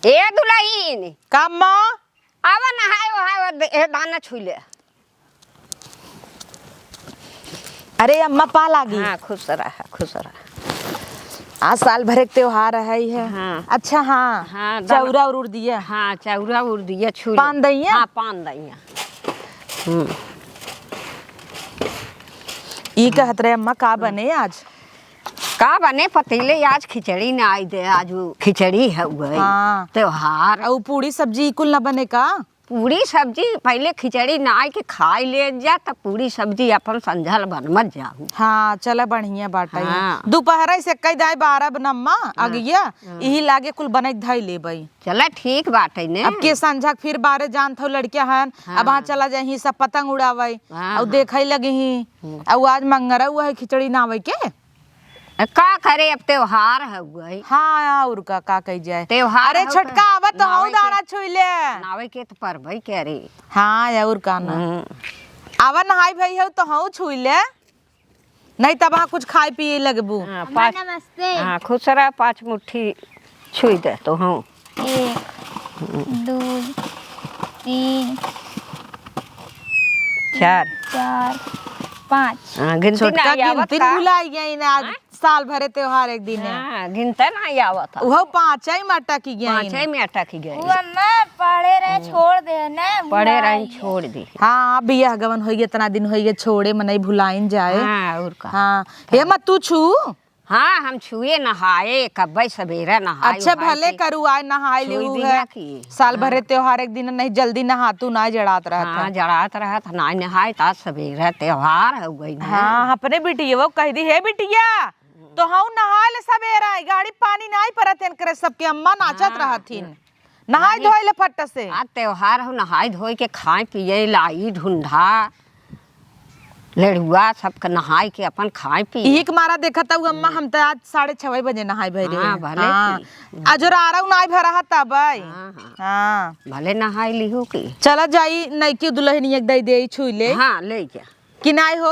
ए दुल्हन का माँ आवा नहाए दाना छुई ले। अरे अम्मा पा लागी। हाँ खुश रहा खुश रहा। आज साल भर एक त्योहार है। हाँ। अच्छा हाँ, हाँ चौरा उड़ दिया। हाँ चौरा उड़ दिया छुई पान दैया। हाँ पान दैया। ई कहत रहे अम्मा का बने आज? का बने पतीले आज खिचड़ी ना आई दे आज खिचड़ी है वही। हाँ। त्योहार और पूरी सब्जी कुल न बने का? पूरी सब्जी पहले खिचड़ी ना आई के खाई ले जा तब पूरी सब्जी अपन संझल बन मत जाऊ। हाँ चला बढ़िया बाटा। हाँ। दोपहर से कई दाई 12 बनम्मा अगिया यही लागे कुल बने धाई ले बई। चला ठीक बात है ने। अब के संझा फिर 12 जानत हो लड़किया हन। अब वहाँ चला जाही सब पतंग उड़ावे और देखे लगे ही। और आज मंगरा हुआ है खिचड़ी ना आवे के का करे अब त्योहार है वही। हाँ और का कही जाए त्योहार। अरे छोटका आवत तो हूँ दाना छुईले नावे के तो पर भाई कह रे। हाँ और का ना आवा नहाई भाई हो तो हूँ छुईले नहीं तब वहाँ कुछ खाए पिए लगबू। नमस्ते। हाँ खुश रहा 5 मुट्ठी छुई दे तो हूँ 1 2 3 4 4 5। हाँ गिनती छोटका ना आवत गिनती का। भुलाई गई ना आज साल भरे त्योहार एक दिन है। हाँ गिनते ना आवत था। वो 5 ही माटा की गई। 5 में अटक गई। अम्मा पढ़े रहे छोड़ दे ना पढ़े रही छोड़ दी। हाँ बियाह गवन होइए इतना दिन होइए छोड़े मन नहीं भुलाइन जाए। हाँ और का। हाँ हे मत तू छू। हाँ हम छुए नहाए कब्बे सवेरे नहाए। अच्छा भले करू आए नहाए छुई लिहू दिया है की। साल भरे त्योहार एक दिन नहीं जल्दी नहातू ना जड़ात रहत हाँ है। जड़ात रहा था ना नहाए था सवेरे त्योहार हो गई। हाँ अपने बिटिया वो कह दी है बिटिया तो हम नहा ले सवेरा गाड़ी पानी नहीं परत करे सबके अम्मा नाचत रहथिन नहाए धोए ले फट से। आज त्योहार हो नहाए धोए के खाए पिए लाई ढूंढा लड़ुआ सबके नहाए के अपन खाए पिए। यही के मारा देखा था अम्मा हम तो आज 6:30 बजे नहाए भरे। हाँ, भले आज रारा नहीं भरा था भाई। हाँ, हाँ। हाँ भले नहाए लिहू की। चला जाई नहीं की दुल्हन एक दई दे छुई ले हाँ ले जा। कि नहीं हो।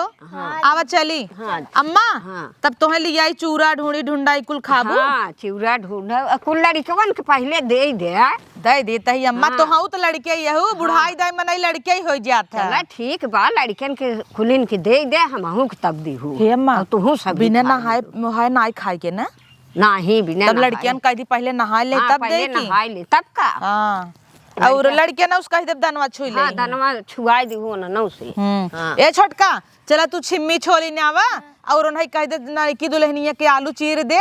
आवा चली। हाँ। अम्मा हाँ। तब तुम्हें लिया चूरा ढूंढी ढूंढाई कुल खाबू। हाँ चिवड़ा ढूंढा कुल लड़कवन के पहले दे दे देता ही अम्मा। हाँ। तो हूँ तो लड़के यहू बुढ़ाई दाई मन लड़के ही हो जात है। चला ठीक बा लड़कन के कुलिन के दे हम हूँ के तब दी हूँ। हे अम्मा तू सब बिना नहाए नहाए नहीं खाए के ना नहीं बिना तब लड़कियन कह दी पहले नहा ले तब दे की। नहाए ले तब का। हाँ और लड़के ना उसका दब दनवा छुई ले। हाँ दनवा छुआई दी हो ना से। हाँ। ए छोटका चला तू छिम्मी छोली ने आवा और उन्हें कह दे लड़की दुल्हनिया के आलू चीर दे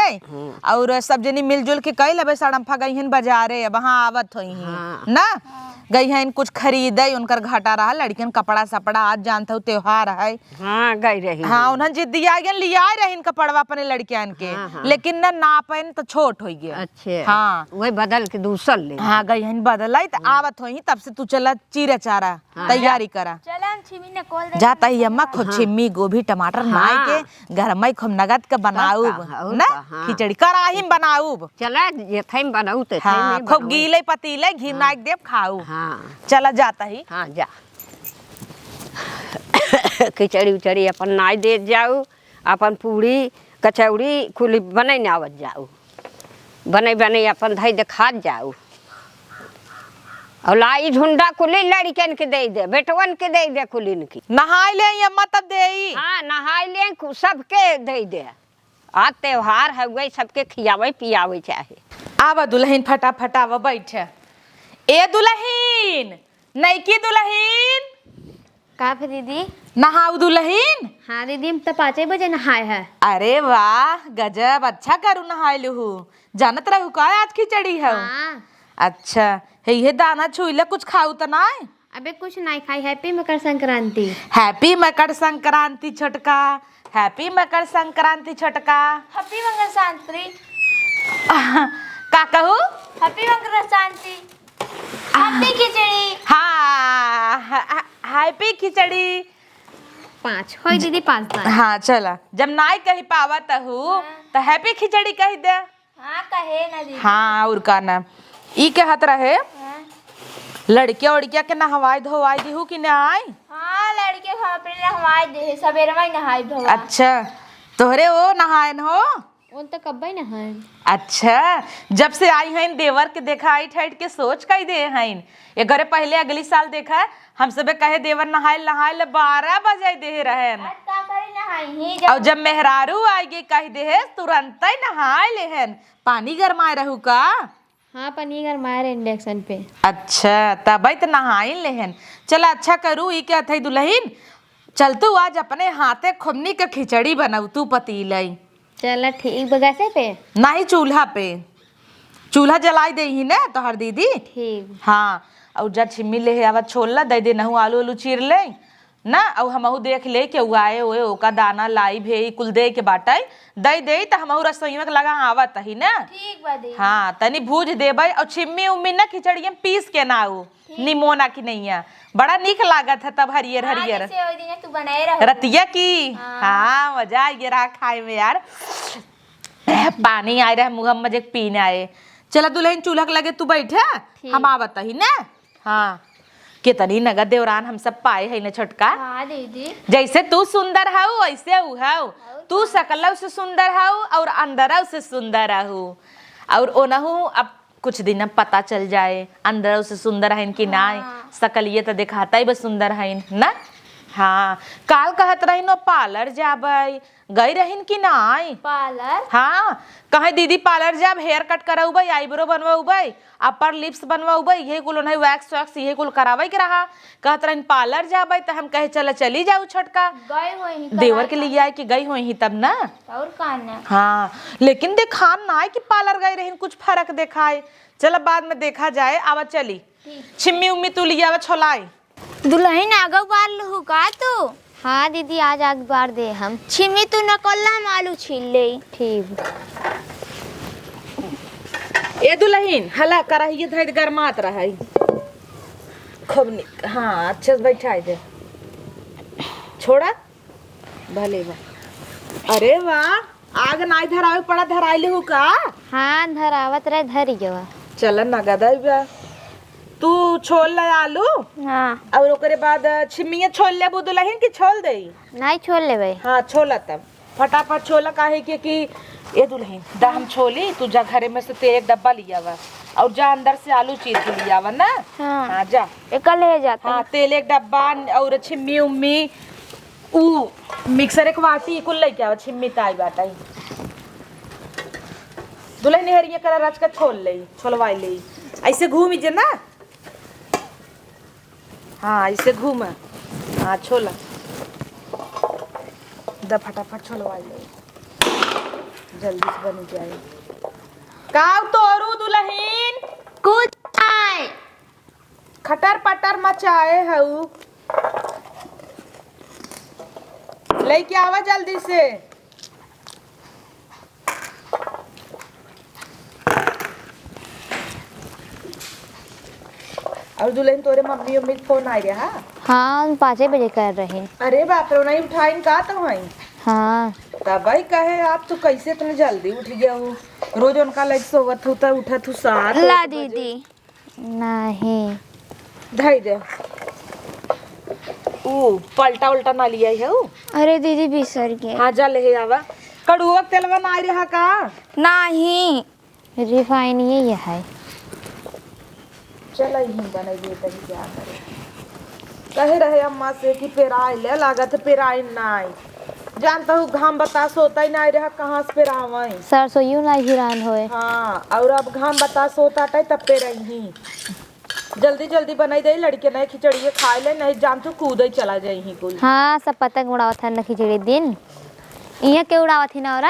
और सब जनी मिलजुल के कह लेबे सड़म्फा गई हन बाजारे वहाँ आवत होई ना गई हैं कुछ खरीदे उनकर घाटा रहा लड़कियन कपड़ा सपड़ा आज जानता हूँ त्योहार है। हाँ गई रही। हाँ उन्हें जिद्दिया लिया रही कपड़वा अपने लड़कियन के। हाँ। लेकिन ना नापन तो छोट हो गया। अच्छे हाँ वही बदल के दूसर ले। हाँ गई हन बदलाई तो आवत होई तब से तू चला चीरा चारा तैयारी करा। चला हम छिमी ने कॉल दे जाता ही अम्मा खूब छिम्मी गोभी टमाटर नाई के घर में खूब नगद के बनाऊ ना खिचड़ी कराही में बनाऊ। चला ये थे बनाऊ तो हाँ खूब गीले पतीले घी नाक देव खाऊ। हाँ चला जाता ही। हाँ जा खिचड़ी उचड़ी अपन नाई दे जाऊ अपन पूरी कचौड़ी खुली बने ना आवत जाऊ बने बने अपन धई दे खा जाऊ और लाई झुंडा कुली लड़कन के दे बेटवन के दे कुलिन की। नहाई ले अम्मा तब दे। हाँ नहाई ले सबके दे आज त्योहार है गई सबके खियावे पियावे चाहे। आवा दुल्हन फटाफट आवा बैठ। ए दुल्हन नहीं की दुल्हन का फिर दीदी। नहाऊ दुल्हन। हाँ दीदी हम तो 5 बजे नहाए है। अरे वाह गजब अच्छा करू नहाए लहू जानत रहू का आज खिचड़ी है। हाँ। अच्छा ये दाना छुईले कुछ खाऊ तो ना। अबे कुछ नहीं खाई। हैप्पी मकर संक्रांति। हैप्पी मकर संक्रांति छोटका। हैप्पी मकर संक्रांति छोटका। हैप्पी मकर संक्रांति। का कहू हैप्पी मकर संक्रांति। हैप्पी खिचड़ी। हाँ हैप्पी खिचड़ी 5 होई दीदी 5 दाना। हाँ चला जब नाई कही पावत हूँ तो हैप्पी खिचड़ी कही दे। हाँ कहे ना दीदी। हाँ और का ना ई के हाथ रहे लड़किया उड़किया के नहवाई धोवाई दी हूँ कि नहीं। हाँ लड़के अपने नहवाए दे सवेरे में नहाए धोआ। अच्छा तोहरे वो नहायन हो उन तो कब्बे न है। अच्छा, जब से आई हैं देवर के देखा आई ठहट के सोच कई दे हैं ये घरे पहले अगली साल देखा हम सबे कहे देवर नहाए नहाए 12 बजे दे रहे आज का करी नहाई ही और जब मेहरारू आई गे कह दे तुरंत ही नहाए लेहन पानी गरमाए रहू का। हाँ पनीर गरमाए रहे इंडक्शन पे। अच्छा तब तो नहाई लेहन। चल अच्छा करू ई क्या थई दुल्हन, चल तू आज अपने हाथे खुमनी के खिचड़ी बनाऊ तू पतीलई। चल ठीक बगैसे पे नहीं चूल्हा पे, चूल्हा जलाई दे ही ना तोहर दीदी। ठीक। हाँ और जा छिम्मी ले आवा छोला दे दे नहु आलू आलू चीर ले ना और हमहू देख ले के उगाए ओए ओका दाना लाई भे कुल दे के बाटाई दई दे त हमहू रसोई में लगा आवत ही ना। ठीक बा दी। हाँ तनी भूज देबै और छिम्मी उम्मी ना खिचड़िया पीस के ना आऊ निमोना की नैया बड़ा निक लागत है तब हरियर हरियर जैसे ओई दिन तू बनाए रहो रतिया की। हाँ मजा आ गया रहा खाए में यार, पानी आ रहा मुँह में पीने आए। चला दुल्हन चूल्हा के लगे तू बैठा हम आवत ही ना। हाँ कितनी नगद देवरान हम सब पाए है ना छोटका। हाँ दीदी। जैसे तू सुंदर हऊ वैसे ऊ हऊ, तू सकल से सुंदर हऊ और अंदर से सुंदर हऊ और ओनहू अब कुछ दिन अब पता चल जाए अंदर से सुंदर है कि ना सकल ये तो दिखाता ही बस सुंदर है ना। हाँ काल कहत रही नो पार्लर जाबै गई रहीन कि ना आई पार्लर। हाँ कहे दीदी पार्लर जाब हेयर कट करौबै आईब्रो बनवबै अपर लिप्स बनवबै ये कुल नहीं वैक्स वैक्स ये कुल करावे के रहा। कहत रहीन पार्लर जाबै तो हम कहे चल चली जाऊ छोटका गए होई देवर के लिए आए कि गई होई ही तब ना। और काना। हाँ लेकिन दिखान ना आए कि पार्लर गई रहीन कुछ फर्क दिखाए। चल बाद में देखा जाए आवा चली छिम्मी उम्मी तू लिया छोलाई दुल्हन आगे बार लहू का तू। हाँ दीदी आज आग बार दे हम छिमी तू न कल्ला हम आलू छील ले। ठीक। ए दुल्हन हला कराही धैर्य गरमात रही खूब निक। हाँ अच्छे से बैठाई दे छोड़ा भले बा। अरे वाह आग नाई धरावे पड़ा धराइले हो का। हाँ धरावत रहे धरी जवा। चल नगद बा तू छोल ले आलू। हाँ और ओकरे बाद छिम्मिया छोल ले दुल्हन की छोल दे। नहीं छोड़ ले। हाँ छोला तब फटाफट छोला काहे कि ये दुल्हन दा हम छोली तू जा घरे में से तेल एक डब्बा लिया वा और जा अंदर से आलू चीर के लिया वा ना। हाँ जा एक ले जाता। हाँ तेल एक डब्बा और छिम्मी उम्मी ऊ मिक्सर एक वाटी कुल लेके आवा छिम्मी ताई बाटाई दुल्हन हरिया कर रच का छोल ले छोलवाई ले ऐसे घूम जे ना। हाँ ऐसे घूम। हाँ छोला द फटाफट छोलवाई ले जल्दी से बन जाए। काव तोरू दुल्हन कुछ आए खटर पटर मचाए हऊ लेके आवा जल्दी से। और दुल्हन तोरे मम्मी उम्मी फोन आ रहा। हाँ 5 बजे कर रहे। अरे बाप रे नहीं उठाइन का तो हई। हाँ तब भाई कहे आप तो कैसे इतने जल्दी उठ गया हो रोज उनका लाइक सोवत हो तो उठत हो 7 ला दीदी नहीं धई दे ओ पलटा उल्टा ना लिया है वो। अरे दीदी बिसर गए। हाँ जा ले आवा कड़ुआ तेलवा ना रहा का। नहीं रिफाइन ये है। चल ही बनाइए तभी क्या करे कहे रहे अम्मा से कि पेराई ले लागत पेराई नाई जानता हूँ घाम बतास होता ही नहीं रहा कहाँ से पेरावई सरसों ना हिरान होए। हाँ और अब घाम बतास होता है तब पेराई जल्दी जल्दी बनाई दे लड़के नहीं खिचड़ी खाए ले नहीं जान तू कूद ही चला जाई ही कुल। हाँ सब पतंग उड़ावत है न खिचड़ी दिन यहाँ के उड़ावत थी ना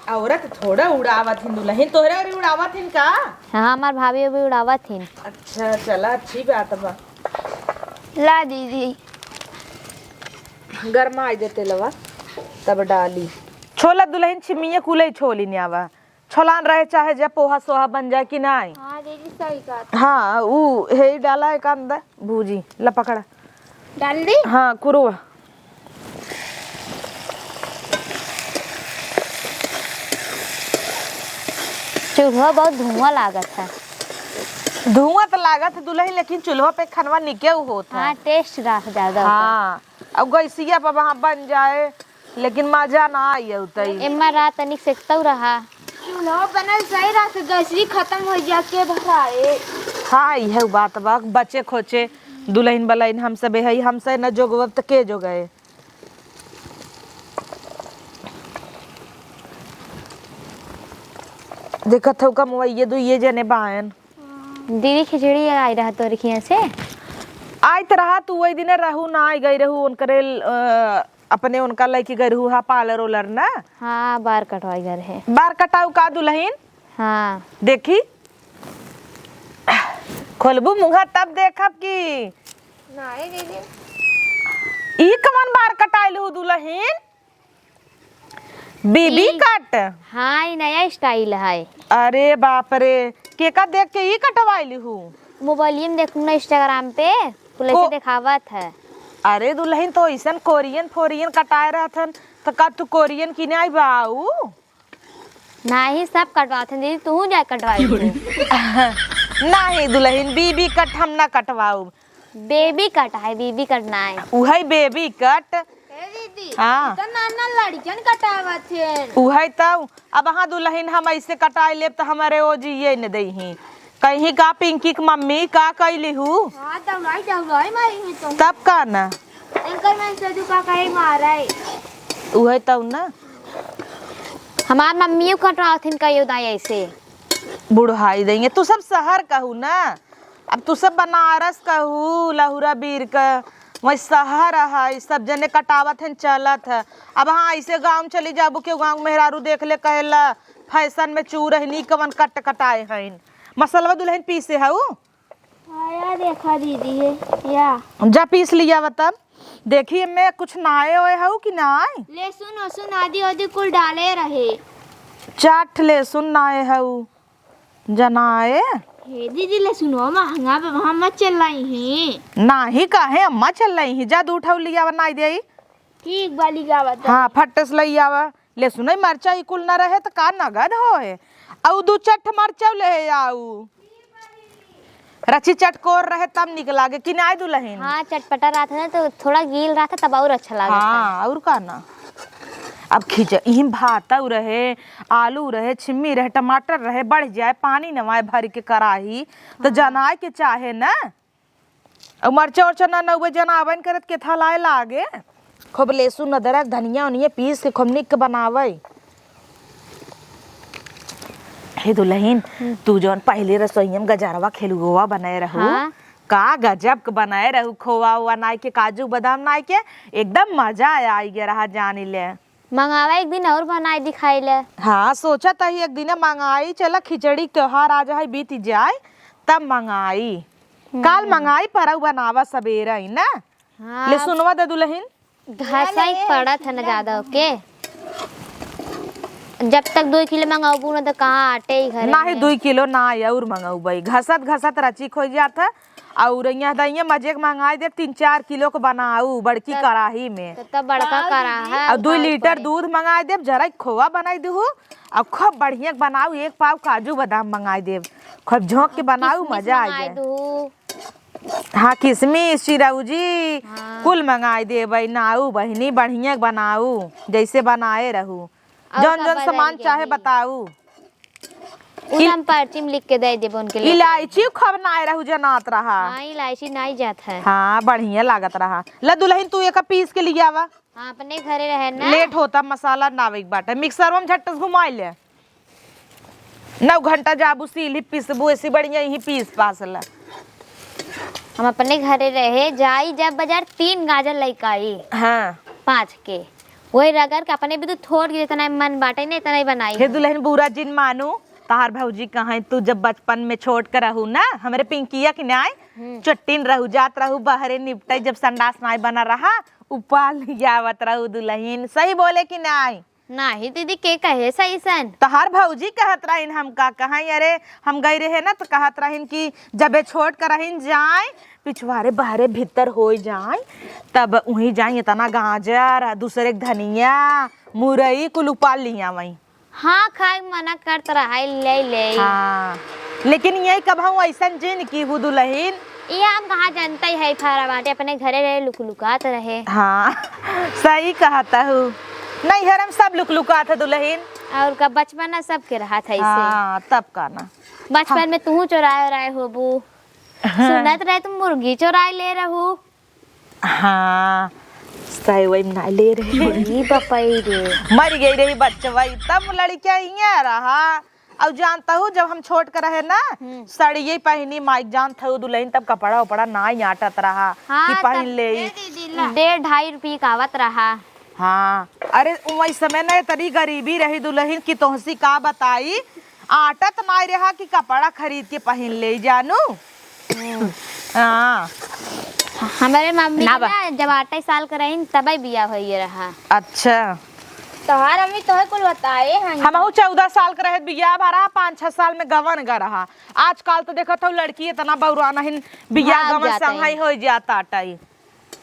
औरत थोड़ा उड़ावत हिंदू लहिन तोहरे और उड़ावत हिन का। हाँ हमार भाभी भी उड़ावत थी। अच्छा चला अच्छी बात बा। ला दीदी गरमा देते लवा तब डाली छोला दुल्हन छिमिया कुले छोली न्यावा छोलान रहे चाहे जब पोहा सोहा बन जाए कि नहीं। हाँ दीदी सही कहा। हाँ वो हे डाला एक अंदर भूजी लपकड़ा डाल दी। हाँ कुरुआ चूल्हा बहुत धुआं लागत है। धुआं तो लागत है दुल्हन लेकिन चूल्हा पे खनवा निके होता है। हाँ टेस्ट रहा ज्यादा। हाँ अब गैसिया पर वहाँ बन जाए लेकिन मजा ना आई उतई। एम्मा रात तनिक सेकतौ रहा चूल्हा बनल सही रहा से गैसरी खत्म हो जा के भराए। हाँ यह बात बा, बच्चे खोचे दुल्हन बलैन हम सब है, हमसे न जोगवब त के जो गए। देखत हो कम ये दो ये जने बायन। दीदी खिचड़ी आई रहा तो रखिया से आई तरह तू वही दिन रहू ना आई गई रहू उनकरे अपने उनका लड़की गई रहू हा पार्लर ओलर ना। हाँ बार कटवाई घर है। बार कटाऊ का दुल्हन? हाँ देखी खोलबू मुंह तब देखब की नहीं दीदी ई कमन बार कटाइल हो दुल्हन? बीबी कट। हाँ ये नया स्टाइल है। अरे बाप रे के का देख के ई कटवाइली हूँ? मोबाइल में देखूँ ना इंस्टाग्राम पे पुलिस को- दिखावत है। अरे दुल्हन तो ऐसा कोरियन फोरियन कटाए रहथन तो का तू कोरियन की नहीं बाऊ? नहीं सब कटवाते हैं दीदी तू जा कटवाई तू। नहीं दुल्हन बीबी कट हम ना कटवाऊ। बेबी कट है बीबी कटना है। उहै बेबी कट। दीदी हाँ तो नाना लड़कियन कटावत है। उहै तब अब हाँ दुल्हन हम ऐसे कटाई लेब तो हमारे ओ जी ये न दही कहीं का पिंकी की मम्मी का कैली हूँ हाँ दवाई मारी है तुम। तब का ना अंकल मैं सदू का कहीं मारा है। उहै तब ना हमार मम्मी कटवाथिन कहियो दाई ऐसे बुढ़ाई देंगे। तू सब शहर कहू ना, अब तू सब बनारस कहू लहुरा बीर का वही शहर है सब जने कटावत है चलत है। अब हाँ ऐसे गाँव चली जाबू के गाँव मेहरारू देख ले कहेला फैशन में चू रहनी कवन कट कटाए हैं। मसलवा दुल्हन पीसे है आया देखा दीदी है या जा पीस लिया बता देखिए मैं कुछ नाए ओए हूँ कि नाए ले सुन आदि आदि कुल डाले रहे चाट ले सुन नाए हूँ जनाए हे दीदी ले सुनो महंगा पे वहाँ मत चल रही है ना ही काहे अम्मा चल रही जा दूठ लिया वा नाई दे ठीक वाली का बता। हाँ फटस लई आवा ले सुनई मरचा ही कुल ना रहे तो का नगद होए औ दू चट मरचा ले आऊ रची चटकोर रहे तब निक लागे कि नाई दुल्हन। हाँ चटपटा रहा था ना तो थोड़ा गील रहा था तब और अच्छा लगा था। हाँ और का ना अब खींच यही भाता रहे आलू रहे छिम्मी रहे टमाटर रहे बढ़ जाए पानी नवाए भर के कराही तो जनाए के चाहे ना और मरचा उर्चा ना नौवे जनावन करत के था लाए लागे खूब लहसुन अदरक धनिया उनिया पीस के खूब निक बनावे। हे दुल्हन तू जौन पहले रसोईया में गजरवा खेलुआ बनाए रहू हाँ? का गजब के बनाए रहू खोवा हुआ नाई के काजू बादाम नाई के एकदम मजा आई गया रहा जाने ले। मंगावा एक दिन और बनाए दिखाई ले। हाँ सोचा था एक दिन मंगाई चला खिचड़ी त्योहार आ जाए बीत जाए तब मंगाई काल मंगाई पर बनावा सवेरा ही ना। हाँ ले सुनवा दे दुल्हन घसा ही पड़ा था ना ज्यादा ओके जब तक 2 किलो मंगाऊ ना तो कहाँ आटे ही घर ना ही 2 किलो ना और मंगाऊ भाई घसत घसत रची खो जाता और यहाँ दहिया मजे के मंगाई दे 3-4 किलो के बनाऊ बड़की कड़ाही में तब बड़का करा है और 2 लीटर दूध मंगाई देव जरा खोवा बनाई दू और खूब बढ़िया बनाऊ 1 पाव काजू बादाम मंगाई देव खूब झोंक के बनाऊ मजा आ जाए। हाँ किशमिश चिरौजी कुल मंगाई दे नाऊ बहनी बढ़िया बनाऊ जैसे बनाए रहू जौन जौन सामान चाहे बताऊ। हम पर्ची में लिख के दे देबो उनके लिए। इलायची खूब नाए रहू जनात रहा। हाँ इलायची नहीं जात है। हाँ बढ़िया लागत रहा। ल दुल्हन तू एक पीस के लिए आवा हाँ अपने घरे रहे ना लेट होता मसाला नावे के बाटे मिक्सर में झट घुमाई ले 9 घंटा जाबू सीली पीसबू ऐसी बढ़िया यही पीस पास ला। हम अपने घरे रहे जाई जब बाजार 3 गाजर लेके आई हाँ 5 के वही रगड़ के अपने भी तो थोड़ के इतना मन बाटे नहीं इतना ही बनाई हे दुल्हन बुरा जिन मानू तार भौजी कहाँ तू जब बचपन में छोड़ कर रहू ना हमारे पिंकिया की नाय चट्टीन रहू जात रहू बहरे निपटाई जब संडास नाय बना रहा उपाल आवत रहू दुल्हन सही बोले कि नाय नहीं दीदी के कहे सही सन तहार भौजी कहत रहीन हम का कहीं अरे हम गई रहे ना तो कहत रहीन कि जबे छोड़ कर रहीन जाए पिछवारे बहरे भीतर हो जाए तब वहीं जाए इतना गाजर दूसरे धनिया मुरई कुल उपाल लिया वहीं। हाँ खाए मना करत रहा ले हाँ लेकिन यही कब हम ऐसा जिन की हूँ दुल्हन ये हम कहाँ जानता ही है फारा बाटे अपने घरे रहे लुक लुकात रहे। हाँ सही कहता हूँ नैहर में सब लुकलुका था दुल्हन। और का बचपन सबके रहा था ऐसे। हाँ तब का ना। बचपन में तू चुराए रहे हो बू। सुनत रहे तुम मुर्गी चुराए ले रहू। हाँ सही वही ना ले रही पपई रे मर गई रही बच्चवा तब लड़किया यहाँ रहा। और जानता हूँ जब हम छोट कर रहे ना साड़ी पहनी माइक जानता हूँ दुल्हन तब कपड़ा उपड़ा ना आटत रहा कि पहन ले 1.5-2.5 का आवत रहा। हाँ अरे वही समय न तरी गरीबी रही दुल्हन की तोहसी का बताई आटत ना रहा कि कपड़ा खरीद के पहन ले जानू। हाँ हमारे मम्मी ना जब 28 साल का रही तब बिया हुई रहा। अच्छा तोहार मम्मी तोहे कुल बताए हैं। हम 14 साल के रहे बिया भरा 5-6 साल में गवन गा रहा। आजकल तो देखा था लड़की इतना बउरा नहीं बिया गवन संघाई हो जाता टाई।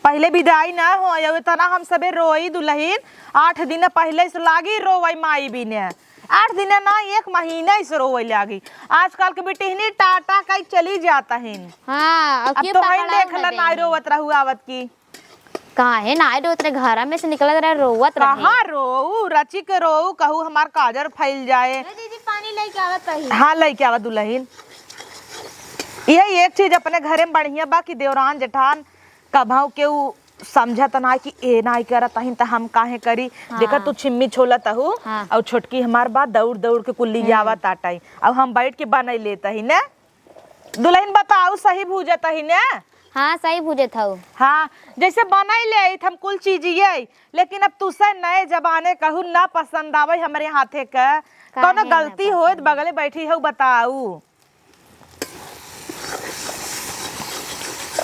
पहले विदाई ना हो इतना हम सबे रोई दुल्हन 8 दिन पहले से लागी रोवई माई भी ने 8 दिन ना 1 महीना से रोवई लागी। आजकल के बेटी टाटा कहीं चली जाता है। हाँ अब तो हम देखला ना रोवत रहू आवत की कहाँ है ना तेरे घर में से निकलत रहे रोवत रहे। कहाँ रो रची के रो कहू हमार काजर फैल जाए। दीदी पानी लेके आवत रही। हाँ लेके आवत दुल्हन। यही एक चीज अपने घरे में बढ़िया बा कि देवरान जेठान कभाऊ के समझत ना कि ए ना करत हन त हम काहे करी। हाँ। देखा तू छिम्मी छोलत हूँ। हाँ। और छोटकी हमार बात दौड़ दौड़ के कुल्ली जावत आटाई अब हम बैठ के बना लेता ही ना। दुल्हन बताओ सही भूजत ही ना। हाँ सही भूजे था। हाँ जैसे बनाई ले हम कुल चीज ये लेकिन अब तुसे नए जमाने कहू ना पसंद आवे हमारे हाथे का कौनो गलती हो बगले बैठी हो बताऊ।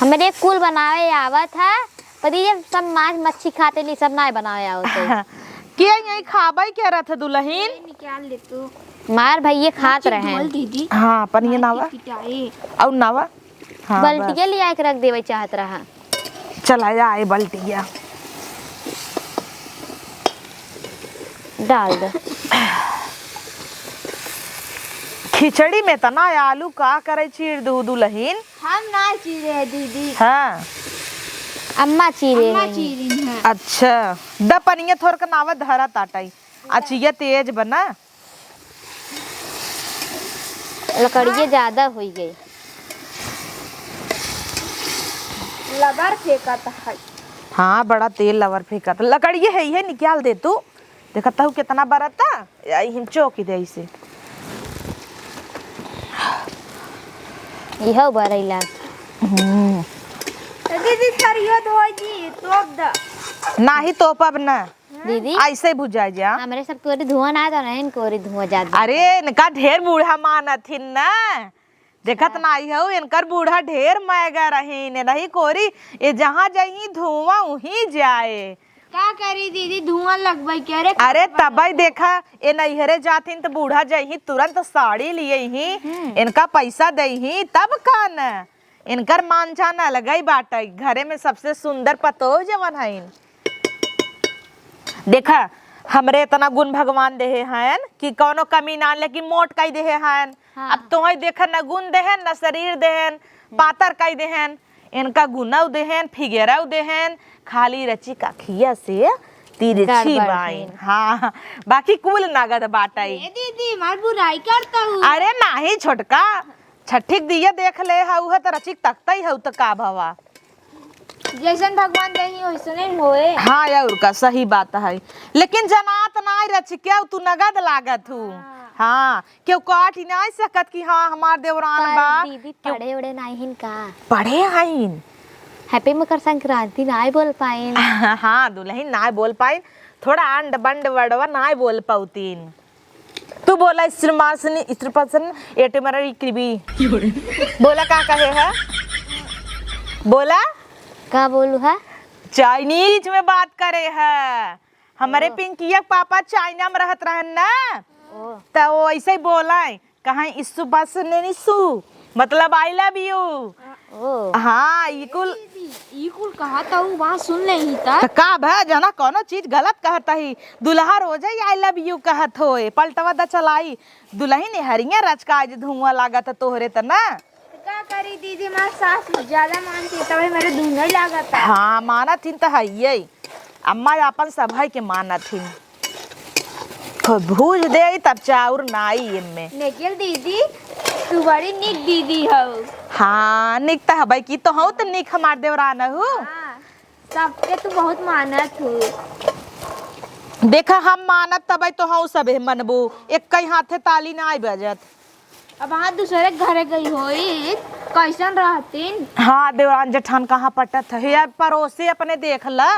हमारे कुल बनावे आवत है पर ये सब मांस मच्छी खाते ली सब ना बनावे आवत। क्या यही खाबा क्या रहा था दुल्हन निकाल ले तू मार भाई ये खात रहे हैं दीदी। हाँ पनिया नावा और नावा। हाँ, बल्टिया ले आके रख देवे चाहत रहा। चला जाए बल्टिया डाल दे। खिचड़ी में तना आलू का करे चीर दू दुल्हन। हम ना चीरे दीदी। हाँ अम्मा चीरे हैं। अच्छा द पनिया थोड़ का नावा धरा ताटाई अच्छी तेज बना लकड़ियाँ ज्यादा हो गई। लबर फेंका था। हाँ बड़ा तेल लवर फेंका था लकड़ी है निकाल दे तू देखता हूँ कितना बड़ा था यही चौकी दे इसे यह बरैला। दीदी थरियो धोई दी तोप द ना ही तोपब ना दीदी ऐसे बुझा जा। हमारे सब कोरी धुआं ना तो नहीं कोरी धुआं ज्यादा। अरे इनका ढेर बूढ़ा मानथिन ना देखत ना आई हो इनकर बूढ़ा ढेर मैगा रही ने नहीं कोरी ये जहाँ जाही धुआं वहीं जाए। क्या करी दीदी धुआं लगवाई क्या रे। अरे तबई देखा ये नैहरे जाथिन तो बूढ़ा जाही तुरंत साड़ी लिए ही इनका पैसा दे ही तब कान इनकर मानचा न लगाई बाटा घरे में सबसे सुंदर पतो जवन है। देखा हमरे इतना गुण भगवान देहे हैं कि कोनो कमी ना लेकिन मोट कई देहे हैं। हाँ। अब तुम्हें देखा न गुण देहन न शरीर देहन पातर कई देहन इनका गुना देहन फिगेरा देहन खाली रची काखिया से तिरछी बाइन। हाँ बाकी कुल नगद बाटाई। दीदी मार बुराई करता हूँ। अरे नाही छोटका छठिक दिया देख ले हऊ त रचिक तकता ही हऊ त का भवा जैसन भगवान दही वैसने होए। हाँ यार का सही बात है लेकिन जनात ना रच क्या तू नगद लागत हूँ। हाँ क्यों काट ही नहीं सकत कि हाँ हमार देवरान बा दीदी पढ़े उड़े नहीं का पढ़े हैं हैप्पी मकर संक्रांति ना बोल पाए। हाँ दुल्हन ना बोल पाए थोड़ा अंड बंड वड़वा ना बोल पाउतीन। तू बोला स्त्रीपासन एटे मरा कृबी बोला का कहे है बोला का बोलू है चाइनीज में बात करे है। हमारे पिंकिया पापा चाइना में रहत रहन ना तो वो ऐसे ही बोला कहा इस्सु बस ने सु मतलब आई लव यू। हाँ इकुल कहा था वहाँ सुन ले ही था का भा जाना कोनो चीज गलत कहता ही दुल्हा रोज आई लव यू कहत होए पलटवा द चलाई दुल्ही ने हरिया रचका आज धुआं लागत तोहरे त ना क्या करी दीदी मार सास ज्यादा मानती तभी मेरे धुआं लागत। हाँ माना थी तो है अम्मा अपन सभाई के मानत थी भूज दे तब चाउर नाई इनमें। निखिल दीदी तू बड़ी निक दीदी हो। हाँ निक तो हबाई की तो हो तो निक हमार देवरान हो। हाँ, सबके तू बहुत मानत हो। देखा हम मानत तब तो हो सबे मनबू एक कई हाथे ताली ना आई बजत। अब वहाँ दूसरे घरे गई होई कैसन रहतीन। हाँ देवरान जेठान कहाँ पटत है यार पड़ोसी अपने देख ला।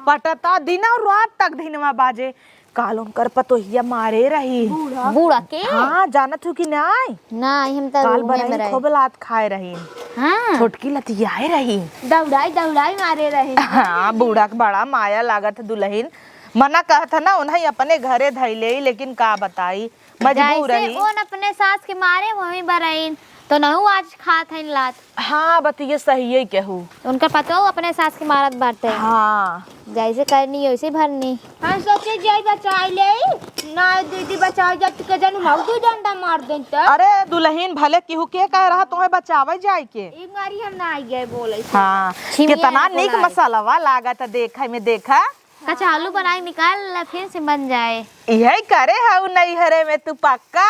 पटता दिन और रात तक दिनवा बाजे काल उनकर पतोहिया मारे रही बूढ़ा के। हाँ जानत हो कि नहीं हम तो काल बनाई खूब लात खाए रही। हाँ छोटकी लतियाए रही दौड़ाई मारे रहे। हाँ बूढ़ा के बड़ा माया लागत दुल्हन मना कहत ना उन्हें अपने घरे धैले लेकिन का बताई मजबूर रही। अपने सास के मारे वही बराइन तो नहु आज खात है लात। हाँ बतिये सही है कहू उनका पता हो अपने सास के मारत बारते। हाँ जैसे करनी है वैसे भरनी। हम सोचे जाई बचाई ले ना दीदी बचाई जब के जन हम दू डंडा मार दें तो। अरे दुल्हन भले केहू के कह रहा तुम्हें बचावे जाए के एक बारी हम ना आई गए बोले। हाँ कितना निक मसालावा लागत देखा में देखा कच्चा आलू बनाए निकाल फिर से बन जाए। यही करे है नहीं हरे में तू पक्का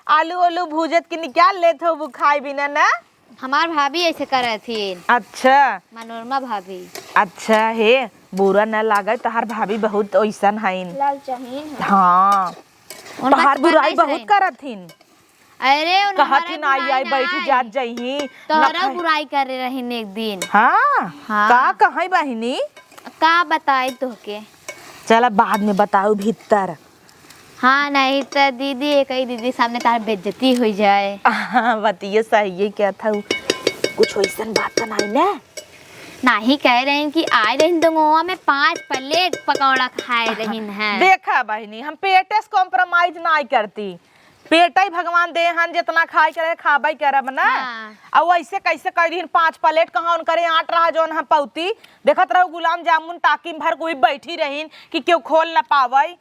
आलू आलू भूजत के निकाल लेत हो खाई बिना ना। हमार भाभी ऐसे करे थी। अच्छा मनोरमा भाभी। अच्छा है बुरा न लागे तहार भाभी बहुत ऐसन है। लालचहीन। हाँ तहार बुराई बहुत करथिन। अरे कहथिन आई आई बैठ जात जही तोहरा बुराई करे रही एक दिन। हाँ हाँ। का कहीं बहिनी का बताई तोहके। चला बाद में बताऊ भीतर। हाँ नहीं तो दीदी एक ही दीदी सामने तार बेइज्जती हो जाए। बतिये सही है क्या था कुछ वैसन बात तो नहीं ना। नहीं कह रहे हैं कि आए रही दोंगों में 5 प्लेट पकौड़ा खाए रही हैं। देखा बहनी हम पेटे से कॉम्प्रोमाइज नहीं करती पेट ही भगवान दे हन जितना खाई करे खाबाई करब ना। अब वैसे कैसे कर रही 5 प्लेट कहाँ उनकरे आट रहा जो हम पौती देखत रहो गुलाम जामुन ताकि भर कोई बैठी रही कि क्यों खोल ना पावई।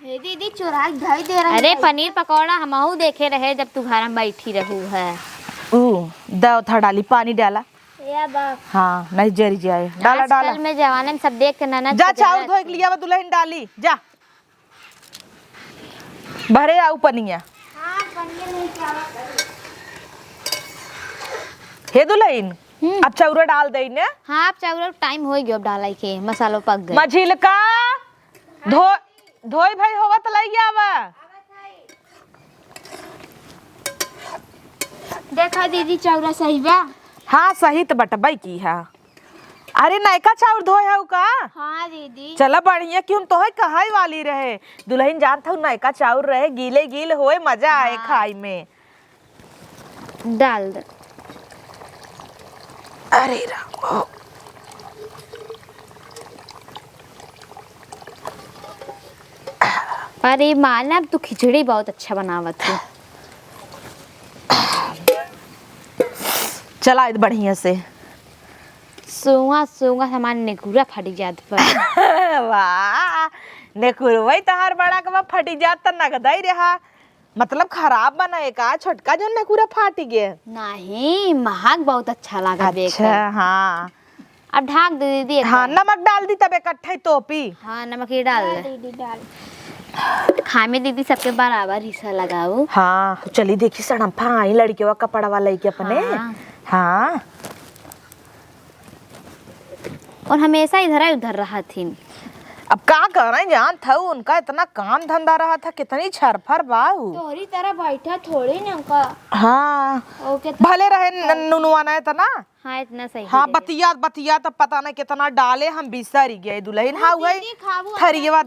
दीदी चुराई धई दे रही। अरे पनीर पकौड़ा हमहू देखे रहे जब तू घर में बैठी रहू है। दाव था डाली पानी डाला। हाँ नहीं जरी जाए डाला डाला में जवाने में सब देख के ननद जा चाउर धोए के लिया दुल्हन डाली जा भरे आऊ पनिया। हे दुल्हन अब चाउर डाल दे ने। हाँ अब चाउर टाइम हो गयो अब डालाई के मसालो पक गए। मझिल का धोई भाई होवत लई आवा। देखा दीदी चाउर सही बा। हाँ सही तो बटबई की है। अरे नयका चाउर धोए है का। हाँ दीदी चला बढ़िया क्यों तोहे कहाई वाली रहे दुल्हन जानता हूँ नयका चाउर रहे गीले गील होए मजा आए खाई में। डाल दे। अरे राम अरे मालूम तू खिचड़ी बहुत अच्छा बनावत है। चला बढ़िया से सूंगा सूंगा सामान नेकुरा फटी जात पर। वाह नेकुरवई तहार बड़ा के फटी जात त नगदई रहा मतलब खराब बनाए का छोटका जो नेकुरा फाटी गे। नहीं महक बहुत अच्छा लगा देख। अच्छा हाँ अब ढाक दे दीदी। हाँ नमक डाल दी तब इकट्ठा टोपी। हाँ नमक ही डाल दे। खाए में दीदी सबके बराबर हिस्सा लगाओ। हाँ चली देखी सड़म्फा आई लड़कियों का कपड़ा वाला के अपने। हाँ और हमेशा इधर ही उधर रहा थी। अब का करें जान था उनका इतना काम धंधा रहा था कितनी छरफर बाहू तोहरी तरह बैठा थोड़ी ना उनका। हाँ ओके भले रहे नुनवाना इतना। हाँ इतना सही। हाँ बतिया बतिया तब पता नहीं कितना डाले हम बिसर गए दुल्हन। हाँ वही थरियवा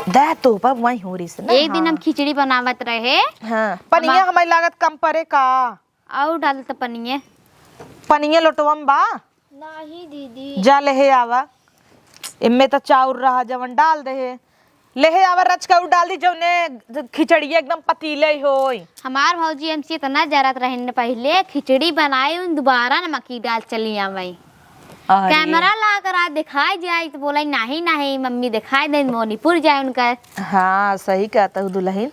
दा तो पर वही हो रही से एक दिन हम खिचड़ी बनावत रहे। हाँ पनिया हमारी लागत कम परे का और डाल तो पनिया पनिया लोटवम बा नहीं दीदी जा ले आवा इनमें तो चाउर रहा जवन डाल दे ले आवा रच का डाल दी जौने खिचड़ी एकदम पतीले होई। हमार भौजी हमसे इतना जरत रहे पहले खिचड़ी बनाई दोबारा नमकी डाल चली आवाई। कैमरा ला कर आज दिखाई जाए तो बोला नहीं नहीं मम्मी दिखाई दे मोनीपुर जाए उनका। हाँ सही कहता हूँ दुल्हन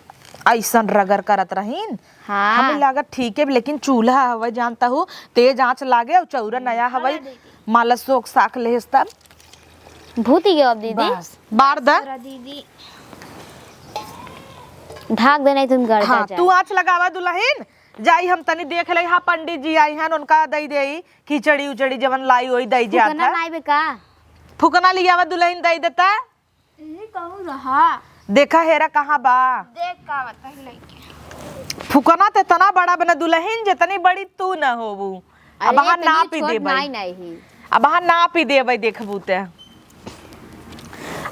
ऐसा रगड़ करत रहीन। हाँ हमें लागत ठीक है लेकिन चूल्हा हवा जानता हूँ तेज आंच लागे और चौरा नया हवाई माला सोख साख लेस तब भूत ही गयो अब दीदी। बस बार द दीदी ढाक देना तुम घर हाँ तू आँच लगावा दुल्हन जाई हम तनी देख ले हाँ पंडित जी आई हैं उनका दई दे खिचड़ी उचड़ी जवन लाई वही दई जाता नाई बे का फुकना लियावा दुल्हन दई देता ये कहूं रहा देखा हेरा कहाँ बा देख का बता लइके फुकना ते तना बड़ा बना दुल्हन जितनी बड़ी तू न होबू अब वहाँ ना पी देबै नाई नहीं अब वहाँ ना पी देबै देखबू ते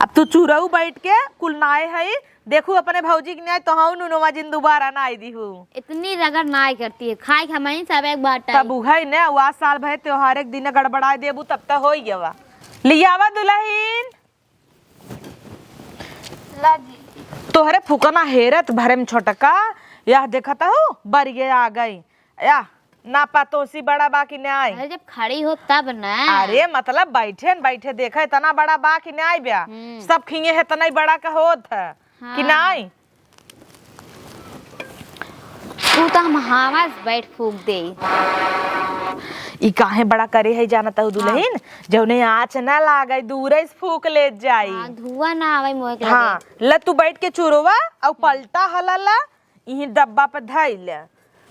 अब तू चूरऊ बैठ के कुल नाय है देखू अपने भौजी के न्याय तो हूँ नुनवा जिन दोबारा ना आई दीहू इतनी रगड़ नाई करती है खाई खमाई सब एक बार तब है ने वा साल भर त्योहार एक दिन गड़बड़ा देबू तब तक हो गया लियावा दुल्हन तोहरे फुकना हेरत भरम छोटका यह देखता हूँ बरिये आ गई या ना पातोसी बड़ा बा कि न्याय अरे जब खड़ी हो तब ना अरे मतलब बैठे न बैठे देखा इतना बड़ा बा कि न्याय ब्या सब खिंगे है तना बड़ा का होत है कि न्याय तू तो हम हवा बैठ फूक दे ई काहे बड़ा करे है जानता हूँ दुल्हन जौने आँच ना लागे दूरे से फूक ले जाई धुआं ना आवे मोए के हाँ ल तू बैठ के चुरवा और पलटा हलाला यही डब्बा पे धई ले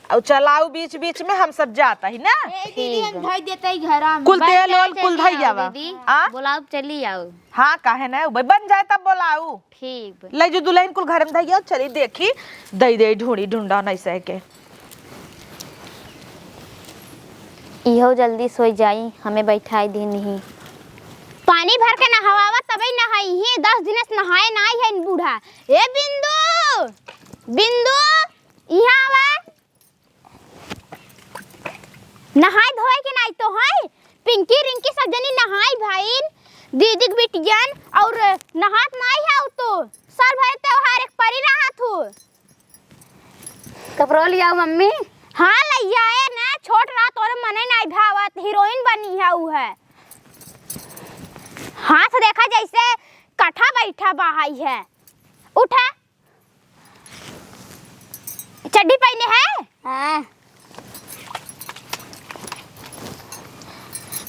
और चलाऊ बीच बीच में हम सब जाता ही ना दीदी हम धई देते घर में कुल तेल ओल कुल धई जावा बोलाओ चली आओ हाँ काहे ना बन जाए तब बोलाऊ ठीक ले जो दुल्हन कुल घर में धई चली देखी दई दे ढूंढी ढूंढा नहीं सह के इहो जल्दी सोई जाई हमें बैठाई दी नहीं पानी भर के नहावा तभी नहाई ही 10 दिन से नहाए ना है बूढ़ा ए बिंदु बिंदु यहाँ आवा नहाई धोए के नहीं तो है पिंकी रिंकी सब जनी नहाई भाई दीदी के बिटियन और नहात नहीं है तो सर भर त्योहार एक परी रहा थू कपड़ो लिया मम्मी हाँ लैया है ना छोट रात और मने नहीं भावत हीरोइन बनी है वो है हाथ देखा जैसे कठा बैठा बाहाई है उठा चड्डी पहने है हाँ।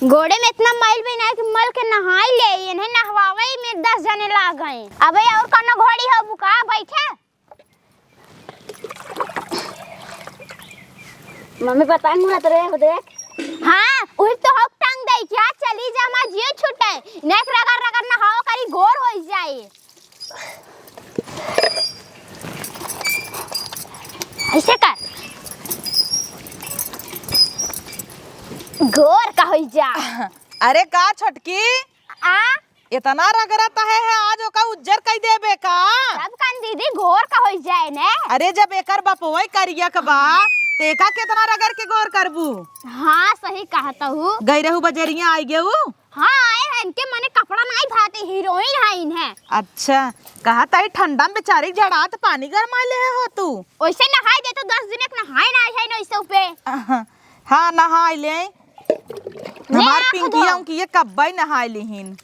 घोड़े में इतना मैल भी नहीं कि मल के नहाई ले इन्हें नहवावे में 10 जने ला गए अबे और कौन घोड़ी हो बुका बैठे मम्मी पतंग उड़त रहे हो देख हाँ उही तो हक टांग दे क्या चली जा मा जियो छूटे नेक रगड़ रगड़ ना हाव करी गोर हो जाए ऐसे कर गोर का हो जा अरे का छोटकी आ इतना रगड़ता है आज ओका उज्जर कई देबे का सब कान दीदी गोर का हो जाए ने अरे जब एकर बपवई करिया का बा तेका कितना रगड़ के गोर करबू हाँ सही कहता हूँ गई रहू बजरिया आई गेहू हाँ आए हैं इनके मने कपड़ा नहीं भाते हीरोइन है इन्हें अच्छा कहा ताई ठंडा में बेचारी जड़ात पानी गरमा ले हो तू वैसे नहाई दे तो 10 दिन एक नहाए ना है ना इसे पे हाँ नहाई ले हमार पिंकिया की ये कब्बई नहाई लिहिन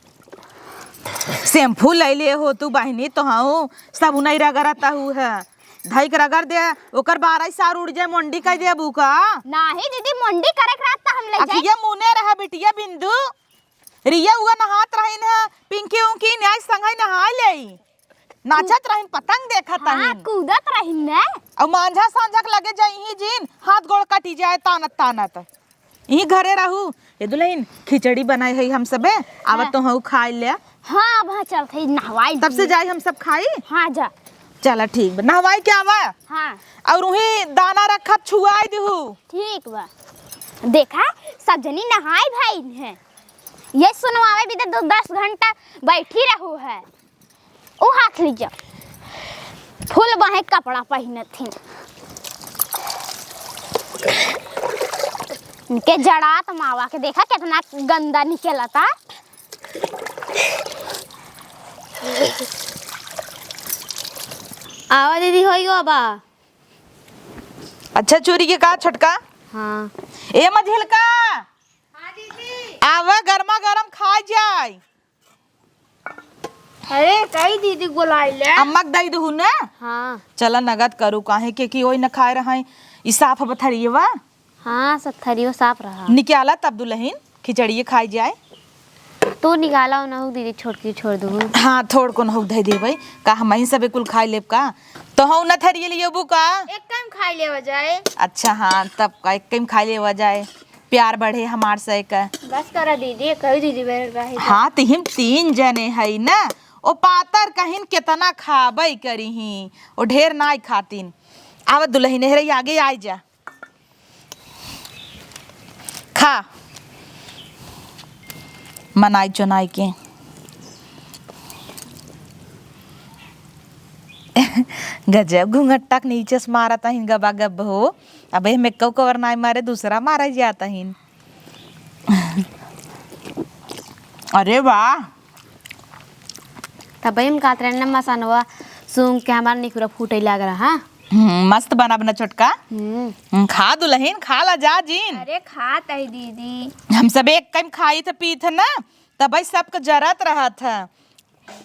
शैम्पू ले ले हो तू बहनी तो हाँ सब नहीं रगड़ता हूँ है धई के रगड़ दे ओकर 12 साल उड़ जाए मंडी कह दे बुका नहीं दीदी मंडी करे रात हम ले जाए अखिया मुने रहा बिटिया बिंदु रिया हुआ नहात रहिन है पिंकी उनकी न्याय संग नहा ले नाचत रहिन पतंग देखत रहिन हां कूदत रहिन ने और मांझा सांझक लगे जाई जिन हाथ गोड़ कटी जाए तानत तानत यही घरे रहू ये दुल्हन खिचड़ी बनाई है हम सबे आवत तो हूँ खाई ले हाँ वहाँ चल थे नहवाई तब से जाई हम सब खाई हाँ जा चला ठीक नहवाई क्या आवा हाँ और वही दाना रखब छुआई दिहू ठीक बा देखा सब जनी नहाई भाई है ये सुनवावे भी तो 10 घंटा बैठी रहू है ओ हाथ लीजा फुल बाहे कपड़ा पहने थी इनके जड़ात मावा के देखा कितना गंदा निकलता आवा दीदी होई गो बा अच्छा चोरी के का छोटका हाँ ए मझिलका हाँ दीदी आवा गरमा गरम खा जाए अरे कई दीदी बुलाई ले अम्मा दई दहू ना हाँ चला नगद करू काहे के ओई न खाए रहा ई साफ बथरिएवा हाँ सब थरियो साफ रहा निकाला तब दुल्हन खिचड़िए खाई जाए। तू निकाला ना हो दीदी, छोटकी छोड़ दू। हाँ थोड़ को नहुक धै देबै का हम ही सब कुल खाई लेब का। तो हूँ न थरिए लियोबू का। एक टाइम खाई ले जाए। अच्छा हाँ तब का एक टाइम खाई ले जाए, प्यार बढ़े हमार से का। बस करा दीदी, कही दीदी बेर रही। हाँ तिहिम 3 जने है ना, ओ पातर कहिन कितना खाबै करीही, ओ ढेर नाई खातिन। आवत दुल्हन हेरे आगे आई जा, खा मनाई चुनाई के। गजब घूंघट नीचे से मारा तहिन गबा गब हो। अब में कवर नाई मारे दूसरा मारा जाता हिन। अरे वाह तब हम कातरे न मसानवा सूंघ के हमार निकुरा फूटे लग रहा। मस्त बना बना छोटका। खा दुल्हन खा ला जा जीन। अरे खात है दीदी। हम सब एक टाइम खाई थे पी थे ना, तब भाई सबका जरत रहा था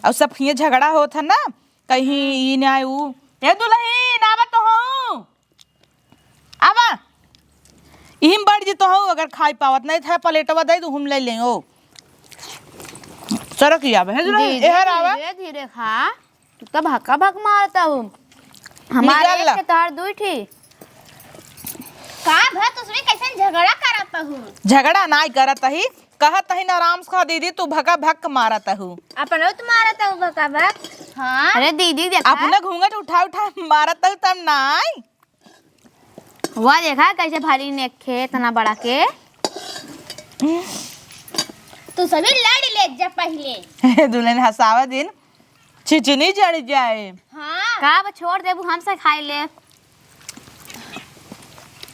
और सब ये झगड़ा हो था ना, कहीं ई न आयु ए दुल्हन आवा तो हूँ, आवा इहिम बढ़ जी तो हूँ। अगर खाई पावत नहीं था प्लेटवा दे दू हम ले लें। ओ सरक ही आवे है दुल्हन एहर आवा। धीरे धीरे खा, तू तो भक्का भक मारता हूँ। हमारे निकाल ला। एक से तार दुई थी का भत उसमें कैसे झगड़ा करता हूँ। झगड़ा नहीं करत ही, कहत ही आराम से खा दीदी, तू भका भक मारत हूँ। अपनो तो मारता हूँ भक्का भक। हाँ अरे दीदी देखा, अपना घूंघट उठा उठा मारत हूँ तब नहीं। वह देखा कैसे भारी ने खे इतना बड़ा के। तू सभी लड़ ले जा पहले। दुल्हन हंसावा दिन छिचनी चढ़ जाए। हाँ का छोड़ देबू हमसे खाई ले।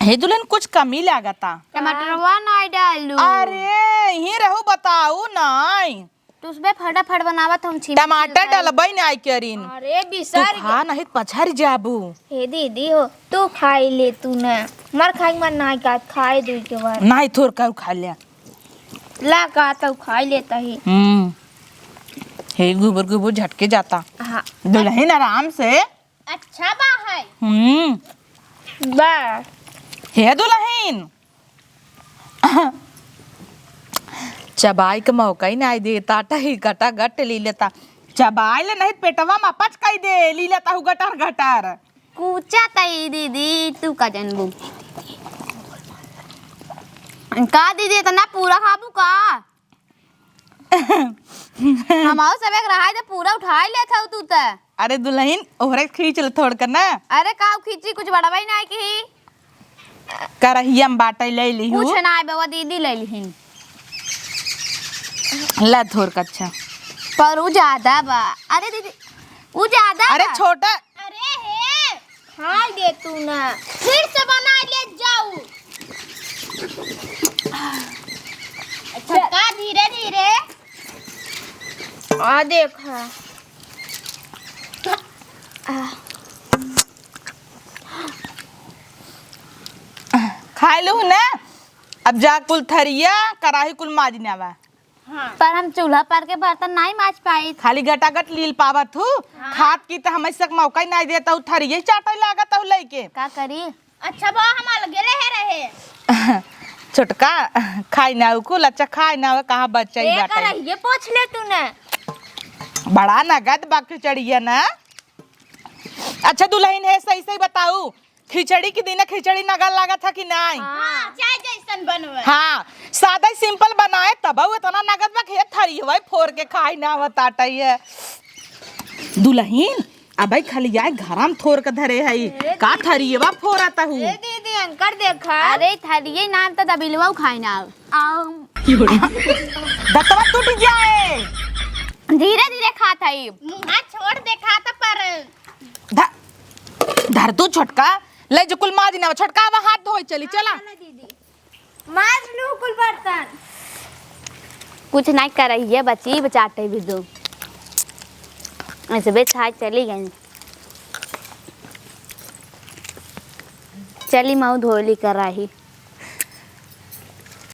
हे दुल्हन कुछ कमी लागता। टमाटरवा नहीं डालू। अरे ही रहू बताऊ नहीं, तू उसमें फटाफट बनावत हम छी। टमाटर डालबई नहीं करीन। अरे तू बिसर खा नहीं पछाड़ जाबू। हे दीदी हो तू खाई ले, तू न मर खाई मन नहीं का खाए दू के बाद नहीं थोर का खा लिया ला का तो खाई लेता ही। हे गुबर गुबर झटके जाता। हाँ दुल्हन आराम से। अच्छा बा है बा हे दुल्हन चबाई का मौका ही नहीं देता, टही गटा गट ली लेता। चबाई ले नहीं पेटवा में पच कई दे ली लेता हूँ गटर गटर। कूचा तई दीदी तू का जनबू का दीदी इतना पूरा खाबू का। हमाओ सब एक रहा तो पूरा उठा ले था तू तो। अरे दुल्हन ओहरे खींच ले थोड़ कर ना। अरे का खींची कुछ बड़ाई नहीं की करहिया में बाटे ले ली हूँ। कुछ ना बाबा दीदी ले लीहिन ला थोड़ का। अच्छा पर वो ज्यादा बा। अरे दीदी वो ज्यादा अरे छोटा। अरे हे खा दे तू ना, फिर से बना ले जाऊ। अच्छा धीरे धीरे आ देखा। खाए लू ना, अब जा कुल थरिया कराही कुल माजने आवा। हाँ। पर हम चूल्हा पर के बर्तन नहीं माज पाई। खाली गटागट लील पावत हूँ। हाँ। खात की तो हमें सक मौका ही नहीं देता हूँ, थरिये चाटा लागत हूँ लेके। का करी। अच्छा बा हम अलगे रहे छोटका खाई ना कुल अच्छा खाई ना कहाँ बच्चा ही बाटे। ये पूछ ले तूने बड़ा नगद बा खिचड़िया ना। अच्छा दुल्हन है सही सही बताऊ, खिचड़ी के दिन खिचड़ी नगद लगा था कि नहीं। हाँ, चाहे जैसन बनवे। हाँ सादा सिंपल बनाए तब इतना नगद बा खेत थरी भाई फोड़ के खाई ना बताता है। दुल्हन अब भाई खाली जाए घराम थोड़ के धरे है का थरिएवा फोड़ता हूँ। दीदी अंकर देखा। अरे थरिये नाम तो दबिलवा खाई ना। दतवा टूट जाए। धीरे धीरे खाता है मुंह छोड़ दे खाता पर धर तू छोटका ले जो कुल माज ना छोटका अब हाथ धोए चली चला। दीदी माज लू कुल बर्तन। कुछ नहीं कर रही है बच्ची बचाते भी दो ऐसे बेच हाथ चली गई। चली माऊ धोली कर रही।